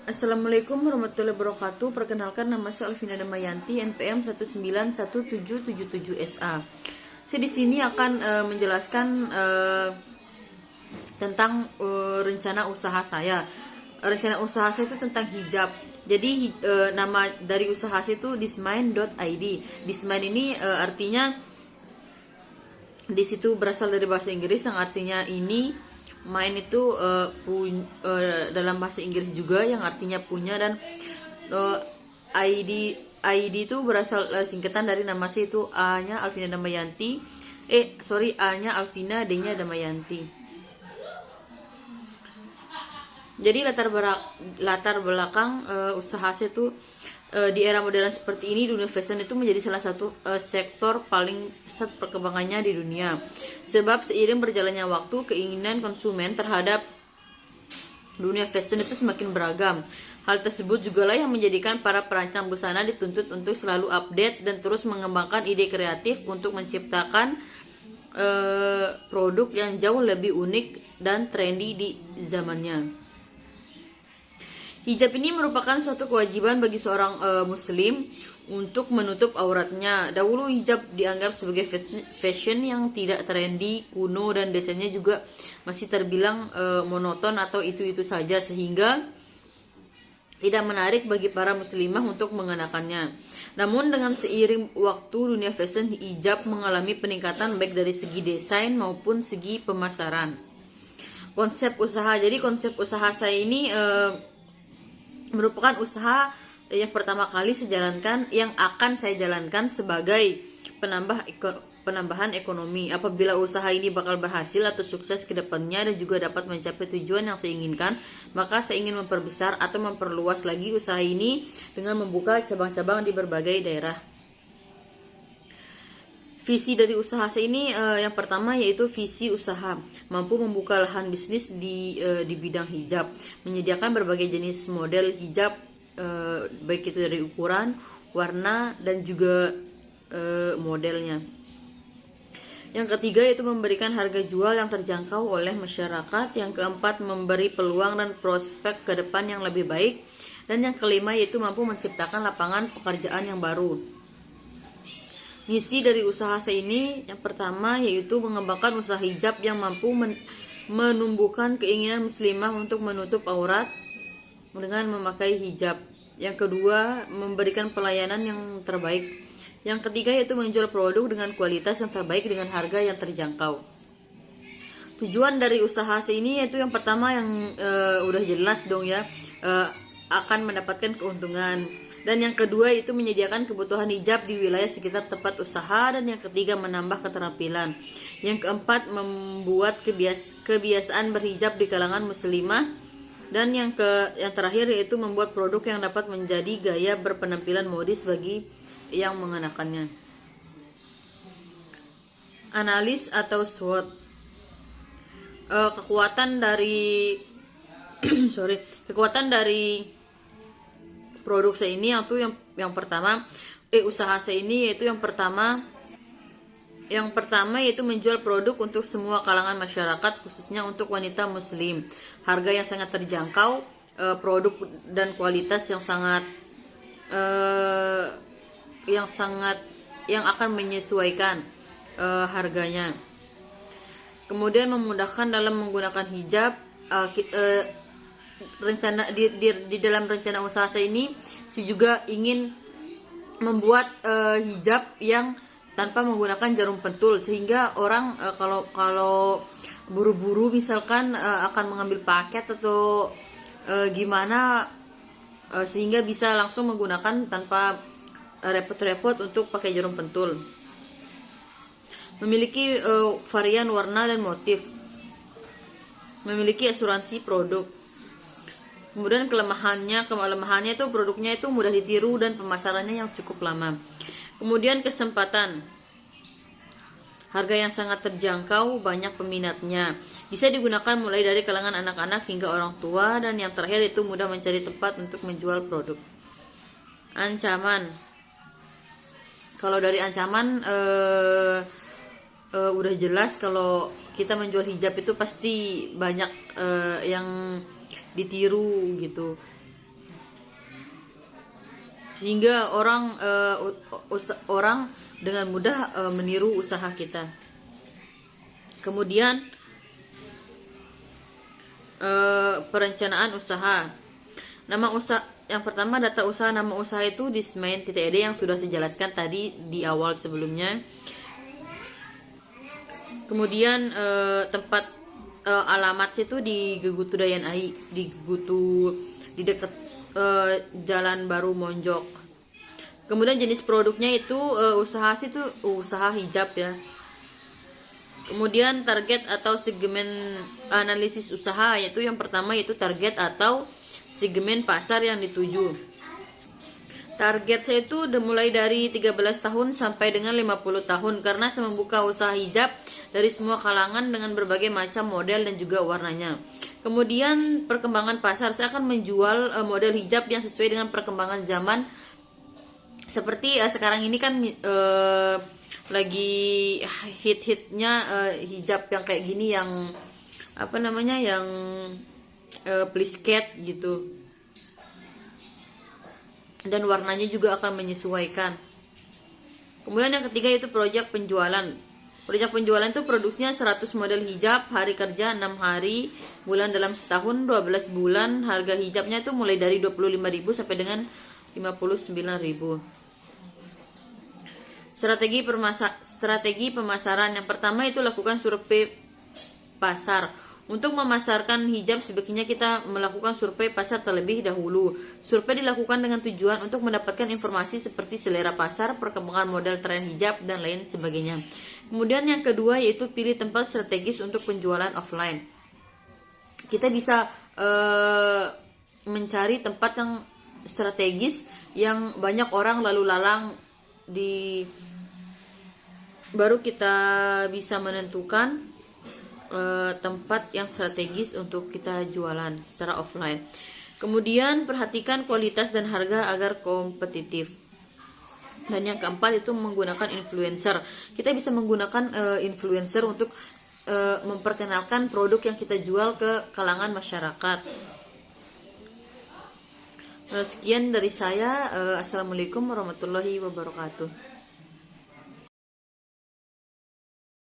Assalamualaikum warahmatullahi wabarakatuh. Perkenalkan, nama saya Alvina Damayanti, NPM 1917777SA. Saya di sini akan menjelaskan tentang rencana usaha saya. Rencana usaha saya itu tentang hijab. Jadi nama dari usaha saya itu dismine.id. Dismine ini artinya di situ berasal dari bahasa Inggris yang artinya ini. Mine itu dalam bahasa Inggris juga yang artinya punya, dan ID itu berasal singkatan dari nama saya itu A-nya Alvina Damayanti, A-nya Alvina, D-nya Damayanti. Jadi latar belakang usaha saya itu di era modern seperti ini, dunia fashion itu menjadi salah satu sektor paling pesat perkembangannya di dunia. Sebab seiring berjalannya waktu, keinginan konsumen terhadap dunia fashion itu semakin beragam. Hal tersebut jugalah yang menjadikan para perancang busana dituntut untuk selalu update dan terus mengembangkan ide kreatif untuk menciptakan produk yang jauh lebih unik dan trendy di zamannya. Hijab ini merupakan suatu kewajiban bagi seorang muslim untuk menutup auratnya. Dahulu hijab dianggap sebagai fashion yang tidak trendy, kuno, dan desainnya juga masih terbilang monoton atau itu-itu saja, sehingga tidak menarik bagi para muslimah untuk mengenakannya. Namun dengan seiring waktu, dunia fashion hijab mengalami peningkatan baik dari segi desain maupun segi pemasaran. Konsep usaha. Jadi konsep usaha saya ini merupakan usaha yang pertama kali yang akan saya jalankan sebagai penambahan ekonomi. Apabila usaha ini bakal berhasil atau sukses ke depannya dan juga dapat mencapai tujuan yang saya inginkan, maka saya ingin memperbesar atau memperluas lagi usaha ini dengan membuka cabang-cabang di berbagai daerah. Visi dari usaha saya ini yang pertama yaitu visi usaha mampu membuka lahan bisnis di bidang hijab, menyediakan berbagai jenis model hijab, baik itu dari ukuran, warna, dan juga modelnya. Yang ketiga yaitu memberikan harga jual yang terjangkau oleh masyarakat. Yang keempat, memberi peluang dan prospek ke depan yang lebih baik. Dan yang kelima yaitu mampu menciptakan lapangan pekerjaan yang baru. Misi dari usaha saya ini yang pertama yaitu mengembangkan usaha hijab yang mampu menumbuhkan keinginan muslimah untuk menutup aurat dengan memakai hijab. Yang kedua, memberikan pelayanan yang terbaik. Yang ketiga yaitu menjual produk dengan kualitas yang terbaik dengan harga yang terjangkau. Tujuan dari usaha saya ini yaitu yang pertama yang udah jelas dong ya, akan mendapatkan keuntungan. Dan yang kedua itu menyediakan kebutuhan hijab di wilayah sekitar tempat usaha. Dan yang ketiga menambah keterampilan. Yang keempat membuat kebiasaan berhijab di kalangan muslimah. Dan yang terakhir yaitu membuat produk yang dapat menjadi gaya berpenampilan modis bagi yang mengenakannya. Analis atau SWOT. Kekuatan dari produk saya ini yang pertama usaha saya ini yaitu yang pertama yaitu menjual produk untuk semua kalangan masyarakat, khususnya untuk wanita muslim. Harga yang sangat terjangkau, produk dan kualitas yang akan menyesuaikan harganya. Kemudian memudahkan dalam menggunakan hijab. Di dalam rencana usaha saya ini saya juga ingin membuat hijab yang tanpa menggunakan jarum pentul, sehingga orang kalau buru-buru misalkan akan mengambil paket atau gimana, sehingga bisa langsung menggunakan tanpa repot-repot untuk pakai jarum pentul. Memiliki varian warna dan motif. Memiliki asuransi produk. Kemudian kelemahannya itu produknya itu mudah ditiru dan pemasarannya yang cukup lama. Kemudian kesempatan. Harga yang sangat terjangkau, banyak peminatnya. Bisa digunakan mulai dari kalangan anak-anak hingga orang tua. Dan yang terakhir itu mudah mencari tempat untuk menjual produk. Ancaman. Kalau dari ancaman udah jelas kalau kita menjual hijab itu pasti banyak yang ditiru gitu. sehingga orang dengan mudah meniru usaha kita. Kemudian perencanaan usaha. Nama usaha yang pertama, data usaha. Nama usaha itu dismain.id yang sudah saya jelaskan tadi di awal sebelumnya. Kemudian tempat alamat itu di Gegutu Dayan Ai, di dekat Jalan Baru Monjok. Kemudian jenis produknya itu usaha hijab ya. Kemudian target atau segmen analisis usaha, yaitu yang pertama yaitu target atau segmen pasar yang dituju. Target saya itu mulai dari 13 tahun sampai dengan 50 tahun karena saya membuka usaha hijab dari semua kalangan dengan berbagai macam model dan juga warnanya. Kemudian perkembangan pasar, saya akan menjual model hijab yang sesuai dengan perkembangan zaman. Seperti sekarang ini kan lagi hit-hitnya hijab yang kayak gini, yang apa namanya, yang plisket gitu, dan warnanya juga akan menyesuaikan. Kemudian yang ketiga itu proyek penjualan. Proyek penjualan itu produksinya 100 model hijab, hari kerja 6 hari, bulan dalam setahun 12 bulan. Harga hijabnya itu mulai dari 25.000 sampai dengan 59.000. Strategi pemasaran. Yang pertama itu lakukan survei pasar. Untuk memasarkan hijab sebaiknya kita melakukan survei pasar terlebih dahulu. Survei dilakukan dengan tujuan untuk mendapatkan informasi seperti selera pasar, perkembangan model tren hijab, dan lain sebagainya. Kemudian yang kedua yaitu pilih tempat strategis untuk penjualan offline. Kita bisa mencari tempat yang strategis yang banyak orang lalu lalang baru kita bisa menentukan tempat yang strategis untuk kita jualan secara offline. Kemudian perhatikan kualitas dan harga agar kompetitif. Dan yang keempat itu menggunakan influencer. Kita bisa menggunakan influencer untuk memperkenalkan produk yang kita jual ke kalangan masyarakat. Sekian dari saya. Assalamualaikum warahmatullahi wabarakatuh.